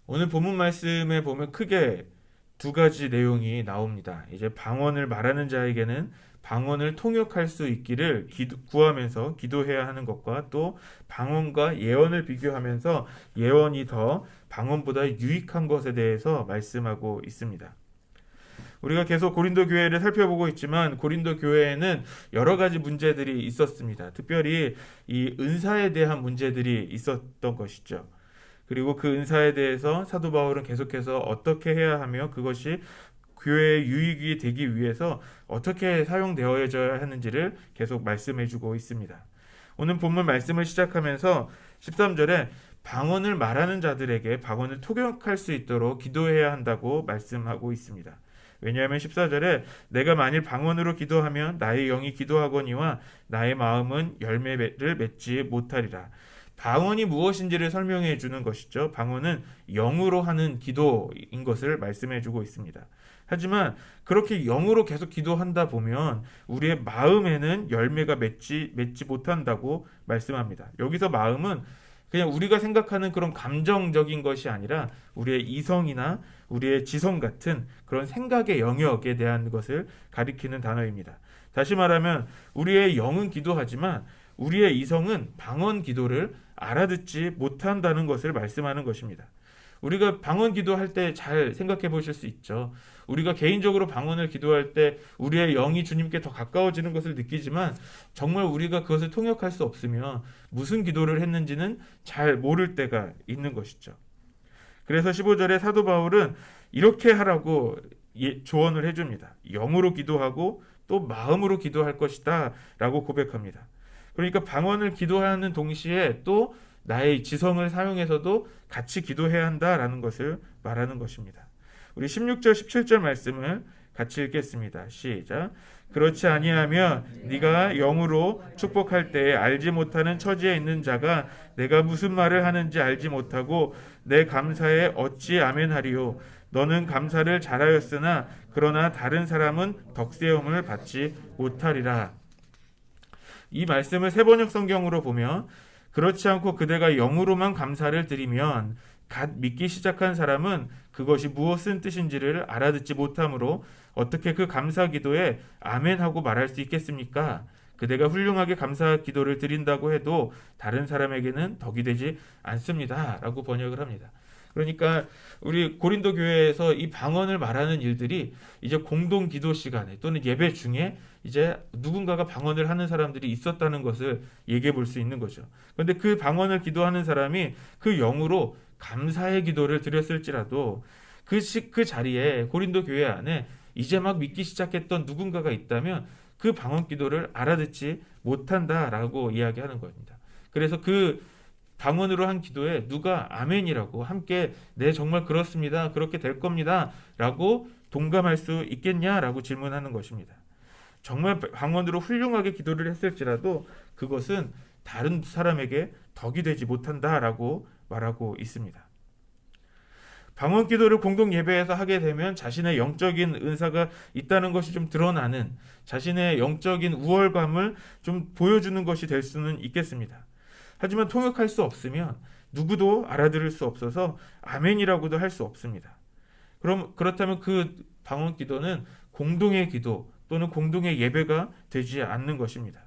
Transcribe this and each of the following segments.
오늘 본문 말씀에 보면 크게 두 가지 내용이 나옵니다. 이제 방언을 말하는 자에게는 방언을 통역할 수 있기를 구하면서 기도해야 하는 것과, 또 방언과 예언을 비교하면서 예언이 더 방언보다 유익한 것에 대해서 말씀하고 있습니다. 우리가 계속 고린도 교회를 살펴보고 있지만 고린도 교회에는 여러 가지 문제들이 있었습니다. 특별히 이 은사에 대한 문제들이 있었던 것이죠. 그리고 그 은사에 대해서 사도 바울은 계속해서 어떻게 해야 하며 그것이 교회의 유익이 되기 위해서 어떻게 사용되어져야 하는지를 계속 말씀해주고 있습니다. 오늘 본문 말씀을 시작하면서 13절에 방언을 말하는 자들에게 방언을 통역할 수 있도록 기도해야 한다고 말씀하고 있습니다. 왜냐하면 14절에 내가 만일 방언으로 기도하면 나의 영이 기도하거니와 나의 마음은 열매를 맺지 못하리라. 방언이 무엇인지를 설명해 주는 것이죠. 방언은 영으로 하는 기도인 것을 말씀해 주고 있습니다. 하지만 그렇게 영으로 계속 기도한다 보면 우리의 마음에는 열매가 맺지 못한다고 말씀합니다. 여기서 마음은 그냥 우리가 생각하는 그런 감정적인 것이 아니라 우리의 이성이나 우리의 지성 같은 그런 생각의 영역에 대한 것을 가리키는 단어입니다. 다시 말하면 우리의 영은 기도하지만 우리의 이성은 방언 기도를 알아듣지 못한다는 것을 말씀하는 것입니다. 우리가 방언 기도할 때 잘 생각해 보실 수 있죠. 우리가 개인적으로 방언을 기도할 때 우리의 영이 주님께 더 가까워지는 것을 느끼지만 정말 우리가 그것을 통역할 수 없으면 무슨 기도를 했는지는 잘 모를 때가 있는 것이죠. 그래서 15절에 사도 바울은 이렇게 하라고 조언을 해줍니다. 영으로 기도하고 또 마음으로 기도할 것이다 라고 고백합니다. 그러니까 방언을 기도하는 동시에 또 나의 지성을 사용해서도 같이 기도해야 한다라는 것을 말하는 것입니다. 우리 16절 17절 말씀을 같이 읽겠습니다. 시작. 그렇지 아니하면 네가 영으로 축복할 때에 알지 못하는 처지에 있는 자가 내가 무슨 말을 하는지 알지 못하고 내 감사에 어찌 아멘하리요. 너는 감사를 잘하였으나 그러나 다른 사람은 덕세움을 받지 못하리라. 이 말씀을 세번역 성경으로 보면 그렇지 않고 그대가 영으로만 감사를 드리면 갓 믿기 시작한 사람은 그것이 무엇은 뜻인지를 알아듣지 못하므로 어떻게 그 감사 기도에 아멘하고 말할 수 있겠습니까? 그대가 훌륭하게 감사 기도를 드린다고 해도 다른 사람에게는 덕이 되지 않습니다. 라고 번역을 합니다. 그러니까 우리 고린도 교회에서 이 방언을 말하는 일들이 이제 공동 기도 시간에 또는 예배 중에 이제 누군가가 방언을 하는 사람들이 있었다는 것을 얘기해 볼 수 있는 거죠. 그런데 그 방언을 기도하는 사람이 그 영으로 감사의 기도를 드렸을지라도 그 자리에 고린도 교회 안에 이제 막 믿기 시작했던 누군가가 있다면 그 방언 기도를 알아듣지 못한다라고 이야기하는 겁니다. 그래서 그 방언으로 한 기도에 누가 아멘이라고 함께 네 정말 그렇습니다. 그렇게 될 겁니다. 라고 동감할 수 있겠냐라고 질문하는 것입니다. 정말 방언으로 훌륭하게 기도를 했을지라도 그것은 다른 사람에게 덕이 되지 못한다라고 말하고 있습니다. 방언 기도를 공동 예배에서 하게 되면 자신의 영적인 은사가 있다는 것이 좀 드러나는 자신의 영적인 우월감을 좀 보여주는 것이 될 수는 있겠습니다. 하지만 통역할 수 없으면 누구도 알아들을 수 없어서 아멘이라고도 할 수 없습니다. 그렇다면 그 방언 기도는 공동의 기도 또는 공동의 예배가 되지 않는 것입니다.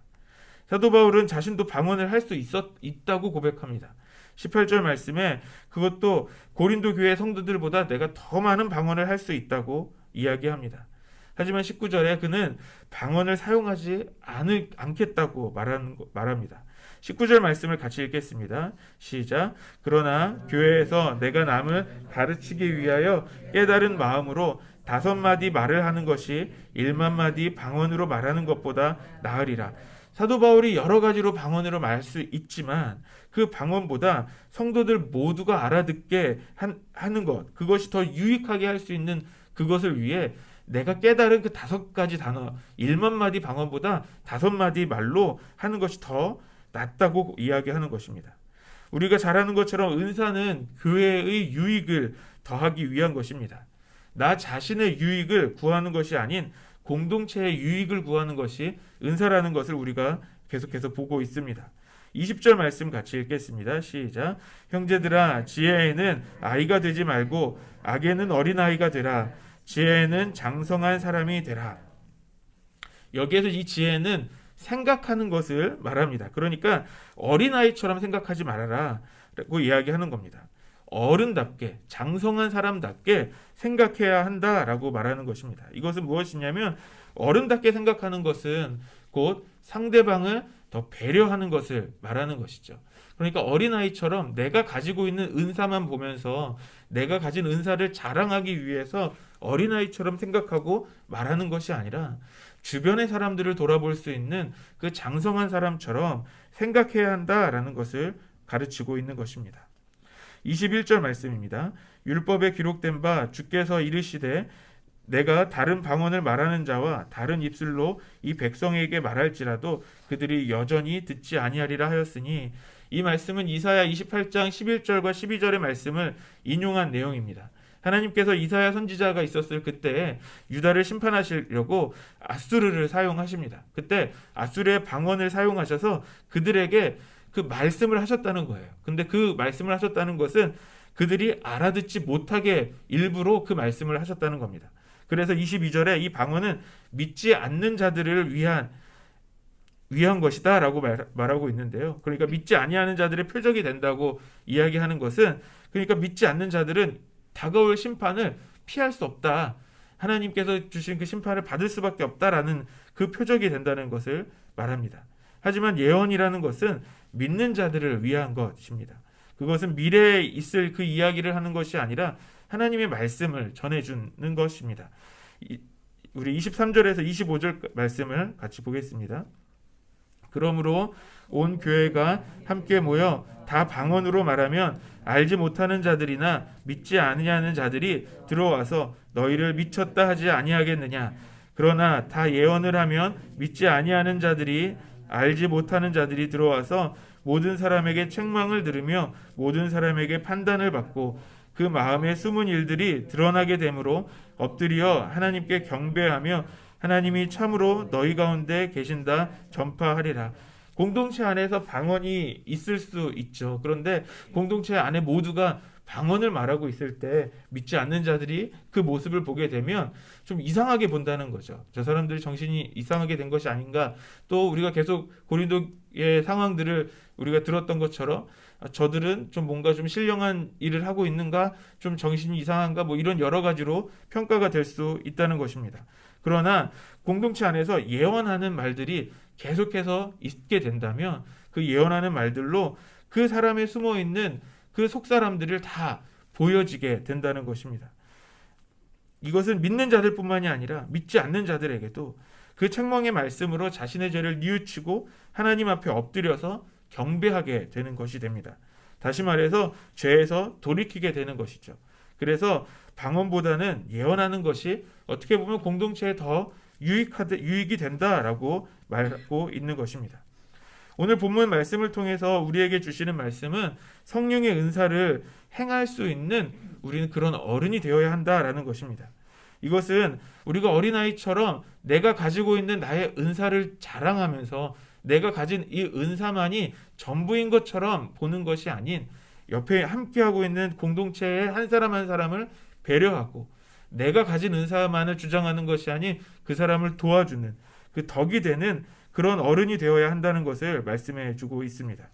사도 바울은 자신도 방언을 할 수 있다고 고백합니다. 18절 말씀에 그것도 고린도 교회 성도들보다 내가 더 많은 방언을 할 수 있다고 이야기합니다. 하지만 19절에 그는 방언을 사용하지 않겠다고 말합니다. 19절 말씀을 같이 읽겠습니다. 시작. 그러나 교회에서 내가 남을 가르치기 위하여 깨달은 마음으로 5마디 말을 하는 것이 1만마디 방언으로 말하는 것보다 나으리라. 사도 바울이 여러 가지로 방언으로 말할 수 있지만 그 방언보다 성도들 모두가 알아듣게 하는 것, 그것이 더 유익하게 할 수 있는 그것을 위해 내가 깨달은 그 5가지 단어, 1만마디 방언보다 5마디 말로 하는 것이 더 낫다고 이야기하는 것입니다. 우리가 잘 아는 것처럼 은사는 교회의 유익을 더하기 위한 것입니다. 나 자신의 유익을 구하는 것이 아닌 공동체의 유익을 구하는 것이 은사라는 것을 우리가 계속해서 보고 있습니다. 20절 말씀 같이 읽겠습니다. 시작. 형제들아, 지혜에는 아이가 되지 말고 악에는 어린아이가 되라. 지혜에는 장성한 사람이 되라. 여기에서 이 지혜는 생각하는 것을 말합니다. 그러니까 어린아이처럼 생각하지 말아라 라고 이야기하는 겁니다. 어른답게, 장성한 사람답게 생각해야 한다라고 말하는 것입니다. 이것은 무엇이냐면 어른답게 생각하는 것은 곧 상대방을 더 배려하는 것을 말하는 것이죠. 그러니까 어린아이처럼 내가 가지고 있는 은사만 보면서 내가 가진 은사를 자랑하기 위해서 어린아이처럼 생각하고 말하는 것이 아니라 주변의 사람들을 돌아볼 수 있는 그 장성한 사람처럼 생각해야 한다라는 것을 가르치고 있는 것입니다. 21절 말씀입니다. 율법에 기록된 바 주께서 이르시되 내가 다른 방언을 말하는 자와 다른 입술로 이 백성에게 말할지라도 그들이 여전히 듣지 아니하리라 하였으니, 이 말씀은 이사야 28장 11절과 12절의 말씀을 인용한 내용입니다. 하나님께서 이사야 선지자가 있었을 그때 유다를 심판하시려고 아수르를 사용하십니다. 그때 아수르의 방언을 사용하셔서 그들에게 그 말씀을 하셨다는 거예요. 근데 그 말씀을 하셨다는 것은 그들이 알아듣지 못하게 일부러 그 말씀을 하셨다는 겁니다. 그래서 22절에 이 방언은 믿지 않는 자들을 위한 것이다 라고 말하고 있는데요. 그러니까 믿지 아니하는 자들의 표적이 된다고 이야기하는 것은, 그러니까 믿지 않는 자들은 다가올 심판을 피할 수 없다, 하나님께서 주신 그 심판을 받을 수밖에 없다라는 그 표적이 된다는 것을 말합니다. 하지만 예언이라는 것은 믿는 자들을 위한 것입니다. 그것은 미래에 있을 그 이야기를 하는 것이 아니라 하나님의 말씀을 전해주는 것입니다. 우리 23절에서 25절 말씀을 같이 보겠습니다. 그러므로 온 교회가 함께 모여 다 방언으로 말하면 알지 못하는 자들이나 믿지 아니하는 자들이 들어와서 너희를 미쳤다 하지 아니하겠느냐. 그러나 다 예언을 하면 믿지 아니하는 자들이 알지 못하는 자들이 들어와서 모든 사람에게 책망을 들으며 모든 사람에게 판단을 받고 그 마음의 숨은 일들이 드러나게 되므로 엎드려 하나님께 경배하며 하나님이 참으로 너희 가운데 계신다 전파하리라. 공동체 안에서 방언이 있을 수 있죠. 그런데 공동체 안에 모두가 방언을 말하고 있을 때 믿지 않는 자들이 그 모습을 보게 되면 좀 이상하게 본다는 거죠. 저 사람들이 정신이 이상하게 된 것이 아닌가. 또 우리가 계속 고린도의 상황들을 우리가 들었던 것처럼 저들은 좀 뭔가 좀 신령한 일을 하고 있는가, 좀 정신이 이상한가, 뭐 이런 여러 가지로 평가가 될 수 있다는 것입니다. 그러나 공동체 안에서 예언하는 말들이 계속해서 있게 된다면 그 예언하는 말들로 그 사람에 숨어 있는 그 속사람들을 다 보여지게 된다는 것입니다. 이것은 믿는 자들뿐만이 아니라 믿지 않는 자들에게도 그 책망의 말씀으로 자신의 죄를 뉘우치고 하나님 앞에 엎드려서 경배하게 되는 것이 됩니다. 다시 말해서 죄에서 돌이키게 되는 것이죠. 그래서 방언보다는 예언하는 것이 어떻게 보면 공동체에 더 유익이 된다라고 말하고 있는 것입니다. 오늘 본문 말씀을 통해서 우리에게 주시는 말씀은 성령의 은사를 행할 수 있는 우리는 그런 어른이 되어야 한다라는 것입니다. 이것은 우리가 어린아이처럼 내가 가지고 있는 나의 은사를 자랑하면서 내가 가진 이 은사만이 전부인 것처럼 보는 것이 아닌 옆에 함께하고 있는 공동체의 한 사람 한 사람을 배려하고 내가 가진 은사만을 주장하는 것이 아닌 그 사람을 도와주는 그 덕이 되는 그런 어른이 되어야 한다는 것을 말씀해 주고 있습니다.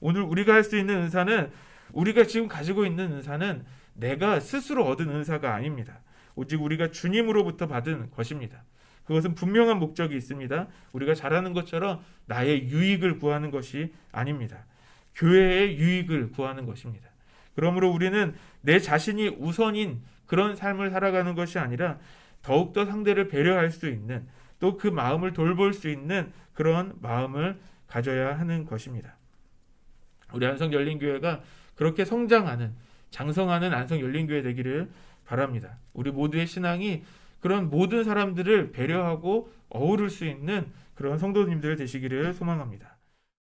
오늘 우리가 할 수 있는 은사는, 우리가 지금 가지고 있는 은사는 내가 스스로 얻은 은사가 아닙니다. 오직 우리가 주님으로부터 받은 것입니다. 그것은 분명한 목적이 있습니다. 우리가 잘하는 것처럼 나의 유익을 구하는 것이 아닙니다. 교회의 유익을 구하는 것입니다. 그러므로 우리는 내 자신이 우선인 그런 삶을 살아가는 것이 아니라 더욱더 상대를 배려할 수 있는, 또 그 마음을 돌볼 수 있는 그런 마음을 가져야 하는 것입니다. 우리 안성열린교회가 그렇게 성장하는, 장성하는 안성열린교회 되기를 바랍니다. 우리 모두의 신앙이 그런 모든 사람들을 배려하고 어우를 수 있는 그런 성도님들 되시기를 소망합니다.